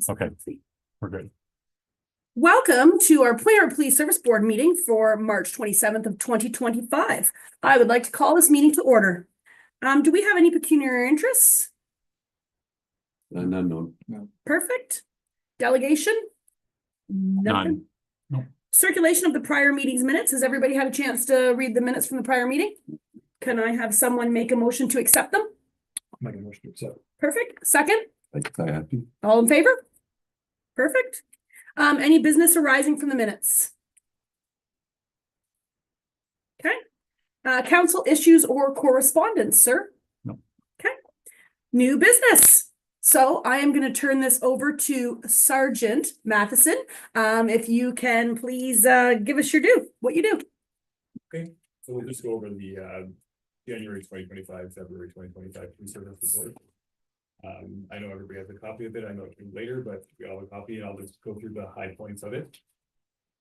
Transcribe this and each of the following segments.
Okay, we're good. Welcome to our Polaris Police Service Board meeting for March 27th of 2025. I would like to call this meeting to order. Do we have any pecuniary interests? None known. Perfect. Delegation? Nothing. No. Circulation of the prior meeting's minutes. Has everybody had a chance to read the minutes from the prior meeting? Can I have someone make a motion to accept them? Make a motion to accept. Perfect. Second? I have to. All in favor? Perfect. Any business arising from the minutes? Okay. Council issues or correspondence, sir? No. Okay. New business. So I am going to turn this over to Sergeant Matheson. If you can please give us what you do. Okay, so we'll just go over the January 2025, February 2025 police service report. I know everybody has a copy of it. I know it came later, but we all have a copy, and I'll just go through the high points of it.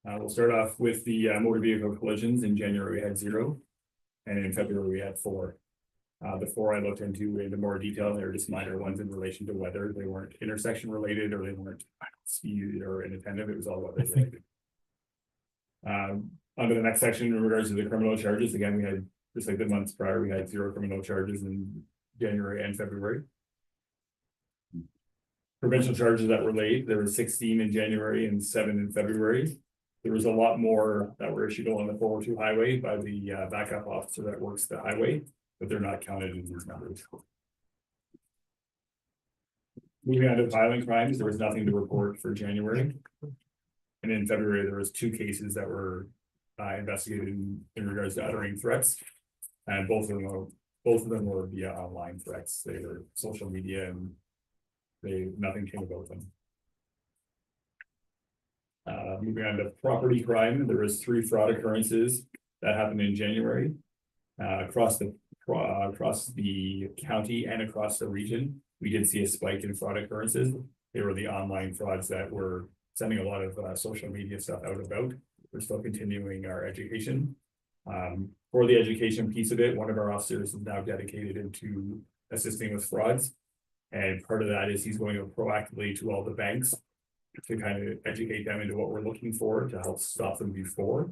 We'll start off with the motor vehicle collisions. In January, we had 0, and in February, we had 4. The 4 I looked into more detail. They were just minor ones in relation to weather. They weren't intersection related, or they weren't speed or inattentive. It was all weather related. Under the next section, in regards to the criminal charges, again, we had, just like the months prior, we had 0 criminal charges in January and February. Provincial charges that were laid, there were 16 in January and 7 in February. There was a lot more that were issued on the 402 highway by the backup officer that works the highway, but they're not counted in these numbers. Moving on to violent crimes, there was nothing to report for January. And in February, there was 2 cases that were investigated in regards to uttering threats. And both of them were via online threats. They were social media, and nothing came about them. Moving on to property crime, there was 3 fraud occurrences that happened in January across the county and across the region. We did see a spike in fraud occurrences. They were the online frauds that were sending a lot of social media stuff out about. We're still continuing our education. For the education piece of it, one of our officers is now dedicated into assisting with frauds. And part of that is he's going to proactively to all the banks to kind of educate them into what we're looking for to help stop them before.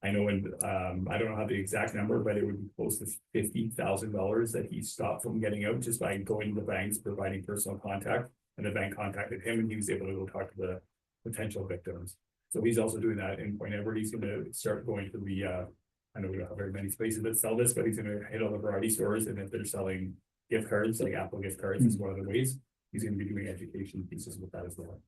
I know, I don't know the exact number, but it would be close to $50,000 that he stopped from getting out just by going to the banks, providing personal contact. And the bank contacted him, and he was able to go talk to the potential victims. So he's also doing that in Point Edward. He's going to start going to the, I know we don't have very many places that sell this, but he's going to hit all the variety stores, and if they're selling gift cards, like Apple gift cards is one of the ways, he's going to be doing education pieces with that as well.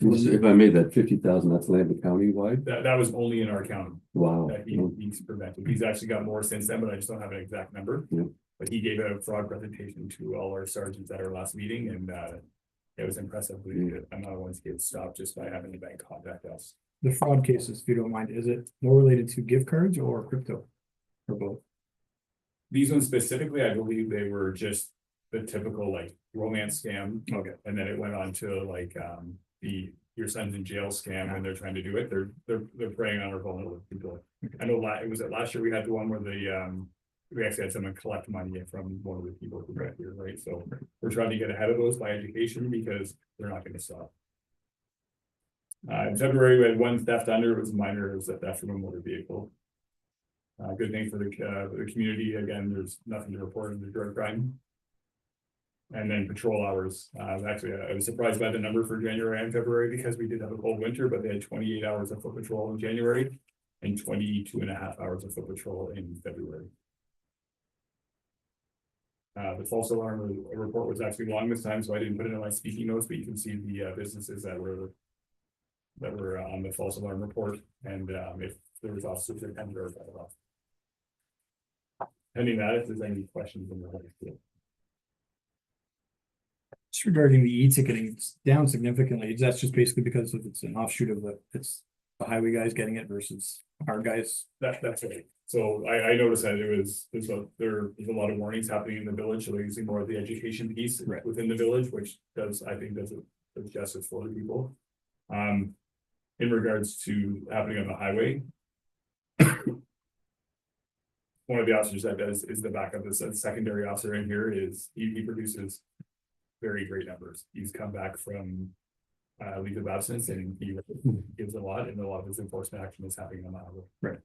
If I made that 50,000, that's Lambert County wide. That was only in our county. Wow. That he's prevented. He's actually got more since then, but I just don't have an exact number. Yeah. But he gave a fraud presentation to all our sergeants at our last meeting, and it was impressive. I'm not one to get stopped just by having the bank contact us. The fraud cases, if you don't mind, is it more related to gift cards or crypto, or both? These ones specifically, I believe they were just the typical like romance scam. Okay. And then it went on to like the your son's in jail scam when they're trying to do it. They're preying on our vulnerable people. I know it was last year we had the one where we actually had someone collect money from one of the people who got here, right? So we're trying to get ahead of those by education because they're not going to stop. In February, we had 1 theft under. It was minor. It was a theft from a motor vehicle. Good thing for the community. Again, there's nothing to report in the drug crime. And then patrol hours. Actually, I was surprised by the number for January and February because we did have a cold winter, but they had 28 hours of foot patrol in January and 22.5 hours of foot patrol in February. The false alarm report was actually long this time, so I didn't put it in my speaking notes, but you can see the businesses that were on the false alarm report, and if there was officers that can verify it off. Pending that, if there's any questions in the field. Just regarding the e-ticketing, it's down significantly. That's just basically because it's an offshoot of it's the highway guys getting it versus our guys. That's right. So I noticed that there's a lot of warnings happening in the village, so they're using more of the education piece within the village, which I think does justice for the people. In regards to happening on the highway, one of the officers that does is the backup. The secondary officer in here he produces very great numbers. He's come back from leave of absence, and he gives a lot, and a lot of his enforcement action is happening on the highway. Right.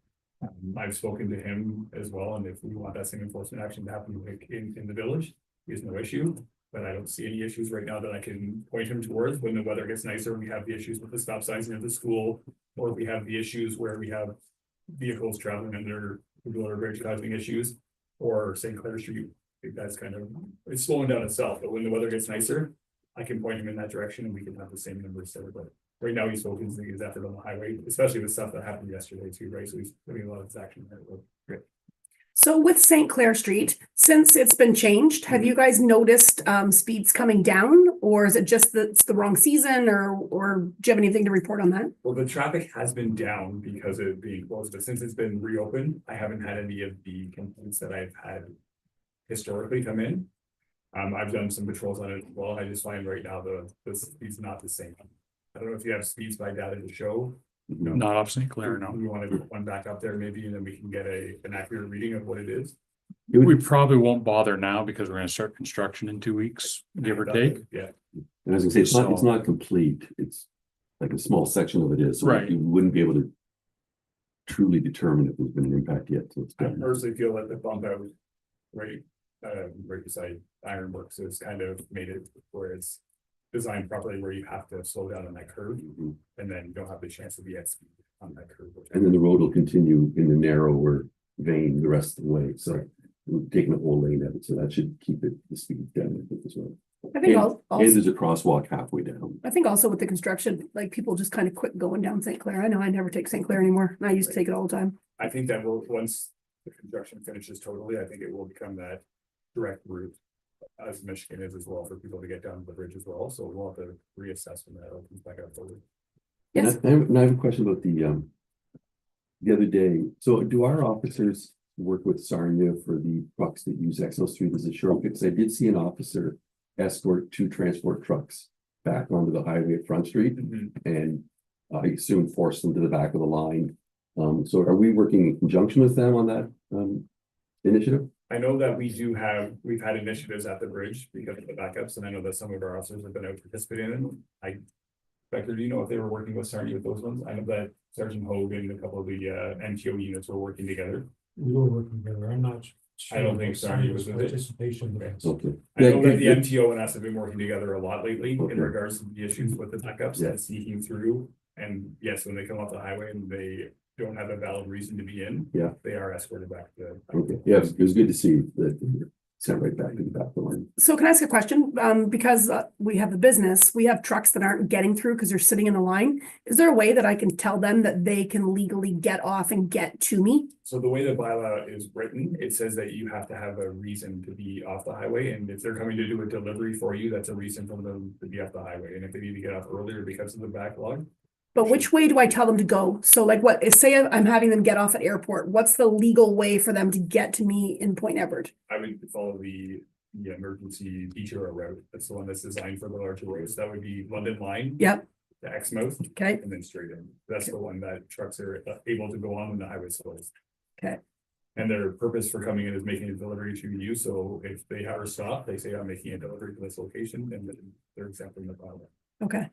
I've spoken to him as well, and if we want that same enforcement action to happen like in the village, there's no issue. But I don't see any issues right now that I can point him towards. When the weather gets nicer, we have the issues with the stop signs near the school, or we have the issues where we have vehicles traveling under the Blue Bridge causing issues, or St. Clair Street. I think that's kind of, it's slowing down itself, but when the weather gets nicer, I can point him in that direction and we can have the same numbers there, but right now he's focusing his effort on the highway, especially with stuff that happened yesterday too, right? So he's doing a lot of his action there. Great. So with St. Clair Street, since it's been changed, have you guys noticed speeds coming down? Or is it just that it's the wrong season, or do you have anything to report on that? Well, the traffic has been down because of it being closed, but since it's been reopened, I haven't had any of the complaints that I've had historically come in. I've done some patrols on it as well. I just find right now the speed's not the same. I don't know if you have speeds by data to show. No. Not off St. Clair, no. We want to put one back up there maybe, and then we can get an accurate reading of what it is. We probably won't bother now because we're gonna start construction in 2 weeks, give or take. Yeah, And as I say, it's not complete. It's like a small section of it is, so Right. you wouldn't be able to truly determine if there's been an impact yet. So it's I done. personally feel that the bump out right beside Ironworks has kind of made it where it's designed properly, where you have to slow down on that curve, Mhm. and then you don't have the chance to be at speed on that curve. And then the road will continue in the narrower vein the rest of the way, so we're taking the whole lane of it, so that should keep it the speed down, I think, as well. I think And also, there's a crosswalk halfway down. I think also with the construction, like people just kind of quit going down St. Clair. I know I never take St. Clair anymore, and I used to take it all the time. I think that will, once the construction finishes totally, I think it will become that direct route. As Michigan is as well, for people to get down to the bridge as well, so we'll have to reassess when that opens back up fully. Yes, And I have a question about the other day, so do our officers work with Sarnia for the trucks that use Exos 3 as a short? Because I did see an officer escort 2 transport trucks back onto the highway at Front Street, and I assume force them to the back of the line. So are we working in conjunction with them on that initiative? I know that we've had initiatives at the bridge because of the backups, and I know that some of our officers have been out participating in them. Becker, do you know if they were working with Sarnia with those ones? I know that Sergeant Hogan and a couple of the MTO units were working together. We were working together, I'm not. I don't think Sarnia was with it. Participation. Okay. Okay. I know Yeah, that the good. MTO and us have been working together a lot lately Okay. in regards to the issues with the backups Yeah. and sneaking through. And yes, when they come off the highway and they don't have a valid reason to be in. Yeah. They are escorted back to. Okay, yeah, it was good to see that you're sent right back to the back of the line. so can I ask a question? Because we have the business, we have trucks that aren't getting through because they're sitting in the line. Is there a way that I can tell them that they can legally get off and get to me? So the way the bylaw is written, it says that you have to have a reason to be off the highway, and if they're coming to do a delivery for you, that's a reason for them to be off the highway, and if they need to get off earlier because of the backlog. But which way do I tell them to go? So like say I'm having them get off at airport, what's the legal way for them to get to me in Point Edward? I would follow the emergency detour route, that's the one that's designed for the larger roads, that would be London Line. Yep, The Exmouth, okay, and then straight in, that's the one that trucks are able to go on when the highway's closed. Okay. And their purpose for coming in is making a delivery to you, so if they have a stop, they say, I'm making a delivery to this location, and then they're exempt from the bylaw. okay.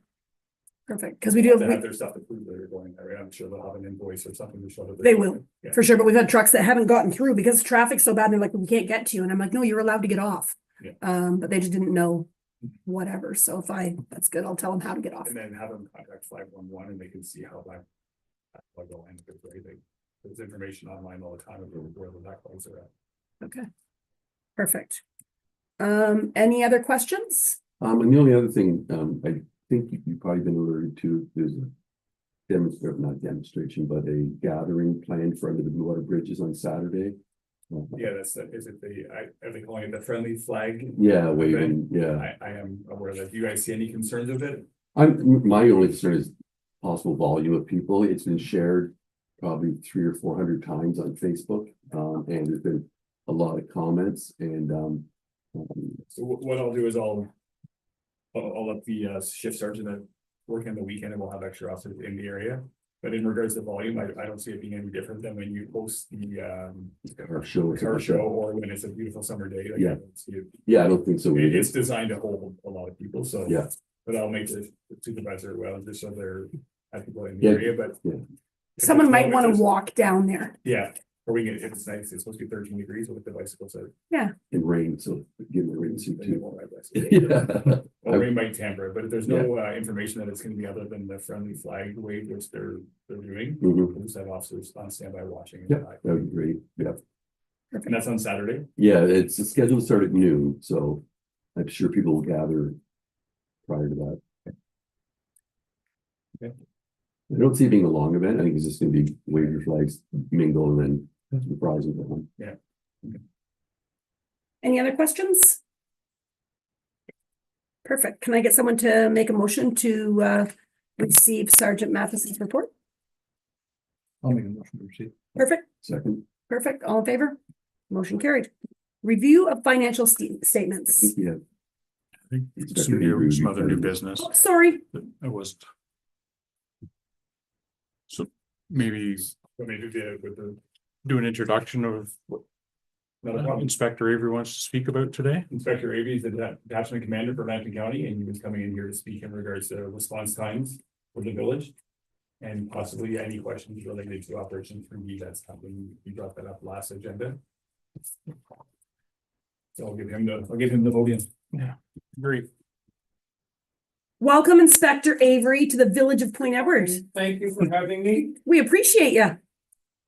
Perfect, because we do They have have, their stuff to prove that they're going there, I'm sure they'll have an invoice or something to show that. They will. Yeah. for sure, but we've had trucks that haven't gotten through because traffic's so bad, and they're like, we can't get to you, and I'm like, no, you're allowed to get off. Yeah. But they just didn't know whatever, so that's good, I'll tell them how to get off. And then have them contact 511 and they can see how that. Will go in, because there's information online all the time of where the backlogs are at. Okay. Perfect. Any other questions? And the only other thing, I think you've probably been alerted to, there's a not demonstration, but a gathering planned for under the Blue Water Bridges on Saturday. Yeah, is it are they calling it the friendly flag? Yeah, waving, yeah. I am aware that, do you guys see any concerns with it? My only concern is possible volume of people. It's been shared probably 300 or 400 times on Facebook. And there's been a lot of comments and So what I'll do is I'll let the shift sergeant that working on the weekend, and we'll have extra officers in the area. But in regards to volume, I don't see it being any different than when you post the our show. car show, or when it's a beautiful summer day. Like, Yeah. I don't see it. Yeah, I don't think so. It's designed to hold a lot of people, so. Yeah. But I'll make the supervisor well, just so they're at people in the Yeah, area, but. yeah. if Someone it's might not, want to just- walk down there. Yeah, or we can, if it's nice, it's supposed to be 13 degrees with the bicycles out. In rain, so give them a rain suit then they too. won't ride bicycles. Yeah. Or we might tamper it, but if there's no information that it's gonna be other than the friendly flag wave, which they're doing. Mhm. We'll just have officers on standby watching. Yeah, that would be great. Yeah. And that's on Saturday. Yeah, it's scheduled to start at noon, so I'm sure people will gather prior to that. Okay. I don't see it being a long event. I think it's just gonna be wave your flags, mingle, and then some prizes at home. Any other questions? Perfect. Can I get someone to make a motion to receive Sergeant Mathison's report? I'll make a motion to receive. Perfect, Second, perfect. All in favor? Motion carried. Review of financial I statements. think we have. I think Inspector some Avery other new returning. business. Oh, sorry. That I was. So maybe Let me do with the. do an introduction of what Not a problem. Inspector Avery wants to speak about today. Inspector Avey is the detachment commander for Lambton County, and he was coming in here to speak in regards to response times for the village. And possibly any questions related to Operation 3D, that's something we brought that up last agenda. So I'll give him the podium. Great. Welcome, Inspector Avery, to the Village of Point Edward. Thank you for having me. We appreciate you.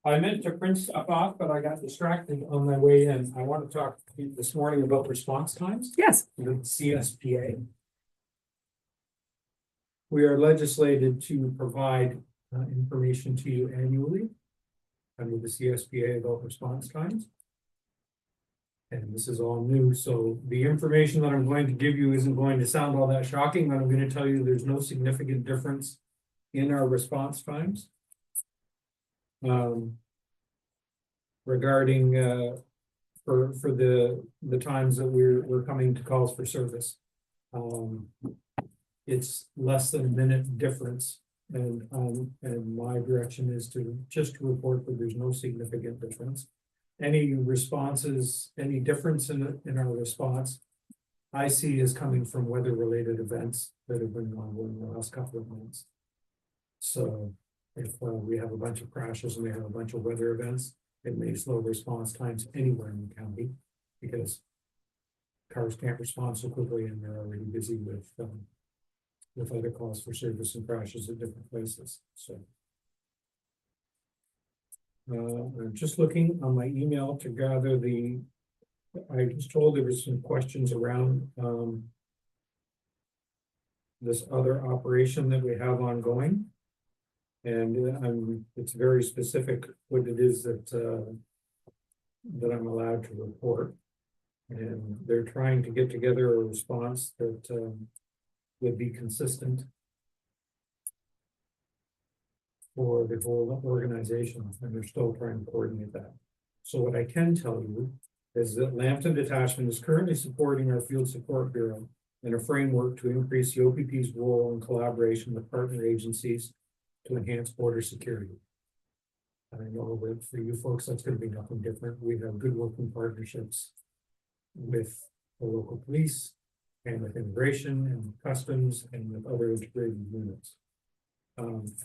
I meant to print stuff off, but I got distracted on my way in. I want to talk to you this morning about response times Yes. with CSPA. We are legislated to provide information to you annually under the CSPA about response times. And this is all new, so the information that I'm going to give you isn't going to sound all that shocking, but I'm going to tell you there's no significant difference in our response times. Regarding for the times that we're coming to calls for service. It's less than a minute difference, and my direction is to just report that there's no significant difference. Any responses, any difference in our response, I see is coming from weather-related events that have been on in the last couple of months. So if we have a bunch of crashes and we have a bunch of weather events, it may slow response times anywhere in the county because cars can't respond so quickly and they're already busy with other calls for service and crashes at different places. So I'm just looking on my email to gather I was told there was some questions around this other operation that we have ongoing. And it's very specific what it is that I'm allowed to report. And they're trying to get together a response that would be consistent for the whole organization, and they're still trying to coordinate that. So what I can tell you is that Lambton Detachment is currently supporting our Field Support Bureau in a framework to increase the OPP's role in collaboration with partner agencies to enhance border security. And I know that for you folks, that's going to be nothing different. We have good working partnerships with the local police and with immigration and customs and with other integrated units.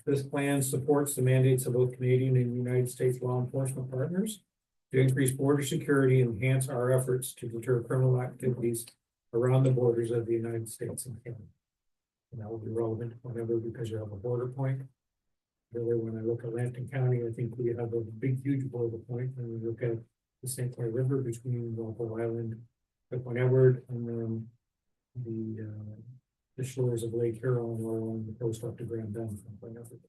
This plan supports the mandates of both Canadian and United States law enforcement partners to increase border security and enhance our efforts to deter criminal activities around the borders of the United States and Canada. And that will be relevant whenever, because you have a border point. Really, when I look at Lambton County, I think we have a big, huge border point. When we look at the St. Clair River between Walpole Island and Point Edward, and then the shores of Lake Huron or along the coast up to Grand Bend from Point Edward.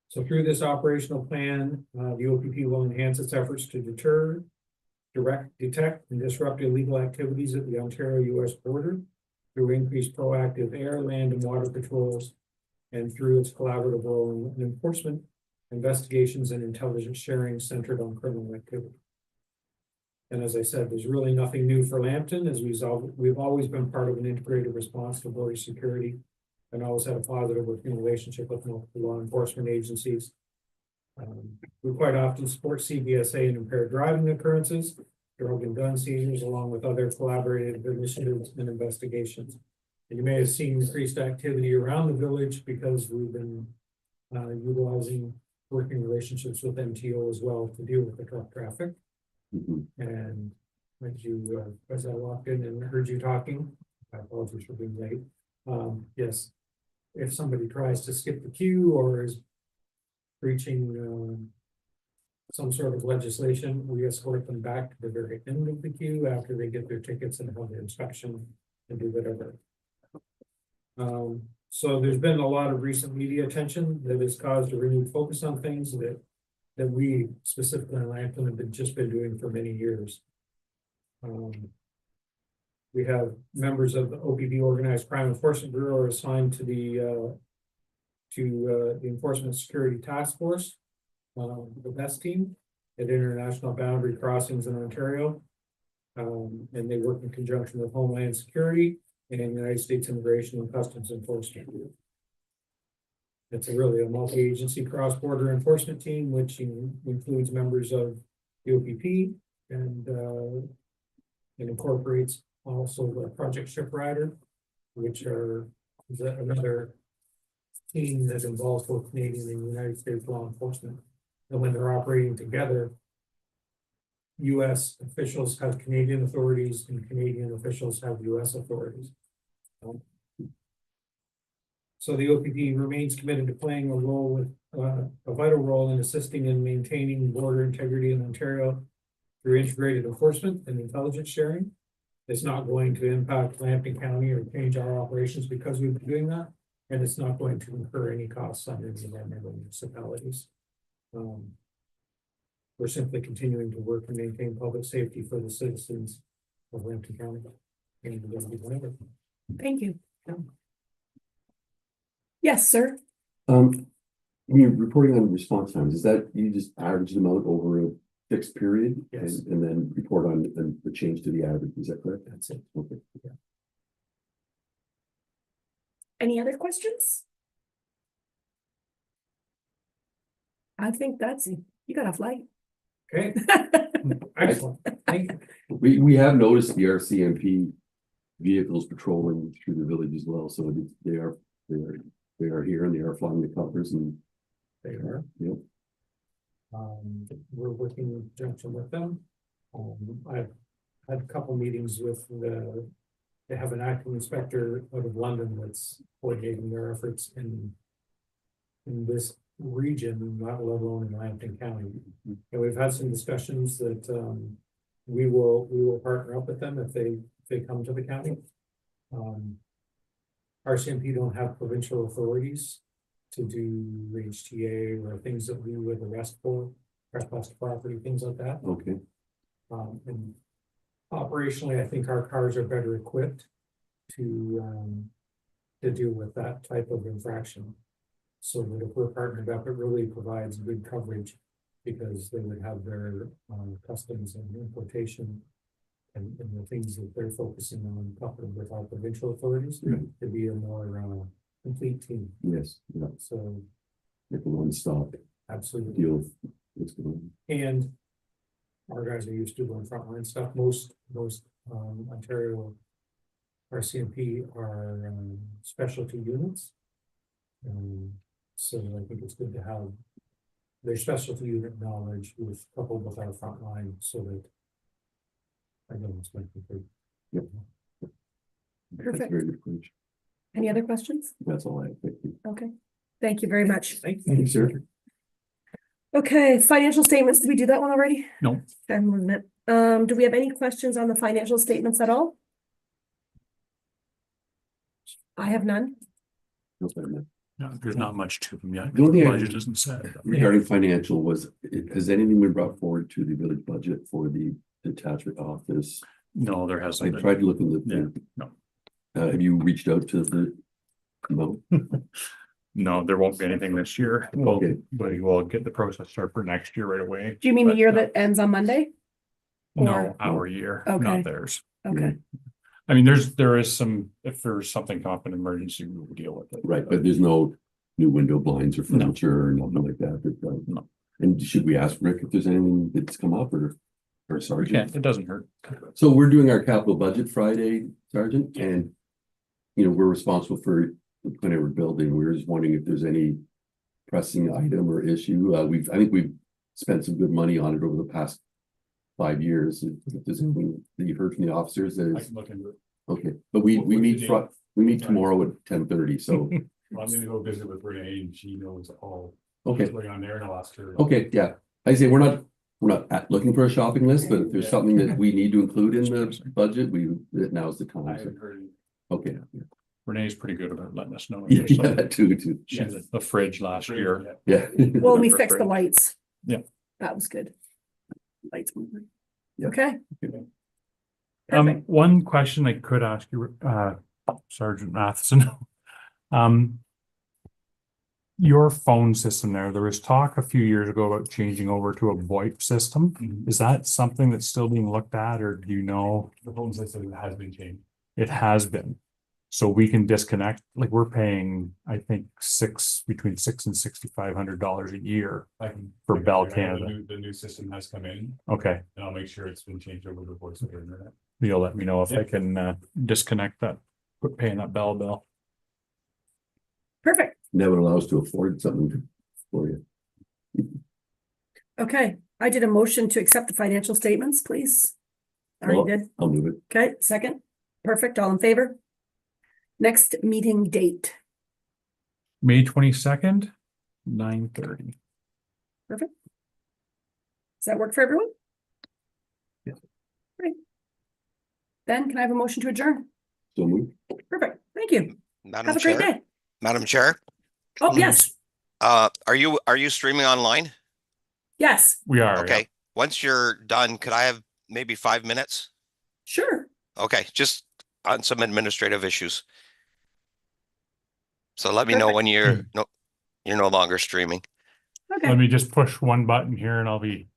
So through this operational plan, the OPP will enhance its efforts to deter, detect, and disrupt illegal activities at the Ontario-US border through increased proactive air, land, and water patrols, and through its collaborative role in enforcement, investigations, and intelligence sharing centered on criminal activity. And as I said, there's really nothing new for Lambton, as we've always been part of an integrated response to border security and always had a positive working relationship with multiple law enforcement agencies. We quite often support CBSA and impaired driving occurrences, drug and gun seizures, along with other collaborative initiatives and investigations. You may have seen increased activity around the village because we've been utilizing working relationships with MTO as well to deal with the truck traffic. Mhm. And as I walked in and heard you talking, I apologize for being late. Yes, if somebody tries to skip the queue or is breaching some sort of legislation, we escort them back to the very end of the queue after they get their tickets and have their inspection and do whatever. So there's been a lot of recent media attention that has caused a renewed focus on things that we specifically in Lambton have just been doing for many years. We have members of the OPD Organized Crime Enforcement Bureau are assigned to the Enforcement Security Task Force, the best team at international boundary crossings in Ontario. And they work in conjunction with Homeland Security and United States Immigration and Customs Enforcement. It's really a multi-agency cross-border enforcement team, which includes members of the OPP and it incorporates also the Project Shipwriter, which is another team that involves both Canadian and United States law enforcement. And when they're operating together, US officials have Canadian authorities and Canadian officials have US authorities. So the OPP remains committed to playing a vital role in assisting in maintaining border integrity in Ontario through integrated enforcement and intelligence sharing. It's not going to impact Lambton County or change our operations because we've been doing that. And it's not going to incur any costs on any of our member municipalities. We're simply continuing to work and maintain public safety for the citizens of Lambton County. Thank you. Yes, sir. When you're reporting on response times, is that you just average them out over a fixed period? Yes. And then report on the change to the average, is that correct? That's it. Okay. Any other questions? I think you got a flight. Okay, excellent. Thank you. We have noticed the RCMP vehicles patrolling through the village as well, so they are here and they are flying the covers and. They are. Yep. We're working in conjunction with them. I've had a couple meetings with they have an acting inspector out of London that's coordinating their efforts in this region, not let alone in Lambton County. And we've had some discussions that we will partner up with them if they come to the county. RCMP don't have provincial authorities to do HTA or things that we would arrest for, trespass to property, things like that. Okay, And operationally, I think our cars are better equipped to deal with that type of infraction. So that if we're partnered up, it really provides good coverage because they would have their customs and importation and the things that they're focusing on coupled with our provincial authorities Right. to be a more complete team. yes, yeah, So like a one-stop absolutely. deal with what's going on. And our guys are used to doing frontline stuff. Most Ontario RCMP are specialty units. So I think it's good to have their specialty unit knowledge with coupled with our frontline so that I know it's going to be good. That's Perfect. very good approach. Any other questions? That's all I have. Thank you. Okay. Thank you very much. Thank Thank you, sir. Okay, financial statements. Did we do that one already? No. Okay, moving it. Do we have any questions on the financial statements at all? I have none. No, sorry, Matt. No, there's not much to them yet. The only thing I- Budget isn't set. Regarding financial has anything been brought forward to the village budget for the detachment office? No, there I hasn't been. tried to look in the. Yeah, no. Have you reached out to the? No, No, there won't be anything this year. Well, Okay. but we'll get the process started for next year right away. Do you mean the But year no. that ends on Monday? No, Or- our year, Okay. not theirs. Okay, I mean, there is some, if there's something come up in emergency, we will deal with it. right, but there's no new window blinds or No. furniture or nothing like that. No. And should we ask Rick if there's anything that's come up or We Sergeant? can't, it doesn't hurt. So we're doing our capital budget Friday, Sergeant, and we're responsible for whatever building. We're just wondering if there's any pressing item or issue. I think we've spent some good money on it over the past 5 years. If there's anything that you've heard from the officers, that I is, can look into it. okay, but we What was the meet date? we meet tomorrow at 10:30, so, Well, I'm gonna go visit with Renee and she knows all. okay, what's going on there, and I'll ask her. okay, yeah. I say we're not looking for a shopping list, but if there's Yeah. something that we need to include in the budget, now's the I time. So, haven't heard. okay. Renee's pretty good about letting us know. Yeah, yeah, that too. She had the fridge last year. Yeah. Well, we Remember fixed the Fred? lights. Yeah. That was good. Lights moving. Yeah. Okay. Um, Perfect. one question I could ask you, Sergeant Matheson. Um. Your phone system there was talk a few years ago about changing over to a VoIP system. Mhm. Is that something that's still being looked at, or do you know? The phone system has been changed. It has been. So we can disconnect, like we're paying, I think, between $600 and $6,500 a year. I can. For I can Bell check. I know Canada. The new system has come in Okay, and I'll make sure it's been changed over the voice over internet. you'll let me know if I Yeah. can disconnect that, quit paying that Bell bill. Perfect. That would allow us to afford something for you. Okay. I did a motion to accept the financial statements, please. Already Well, did. I'll move it. Okay, second. Perfect. All in favor? Next meeting date. May 22nd, 9:30. Does that work for everyone? Yeah. Great. Then can I have a motion to adjourn? So move. Perfect. Thank you. Madam Have a great Chair, day. Madam Chair, Oh, yes, are you streaming online? yes, We are. yeah. Okay, once you're done, could I have maybe 5 minutes? sure. Okay, just on some administrative issues. So let me know Perfect. when you're no longer streaming. Okay. Let me just push one button here and I'll be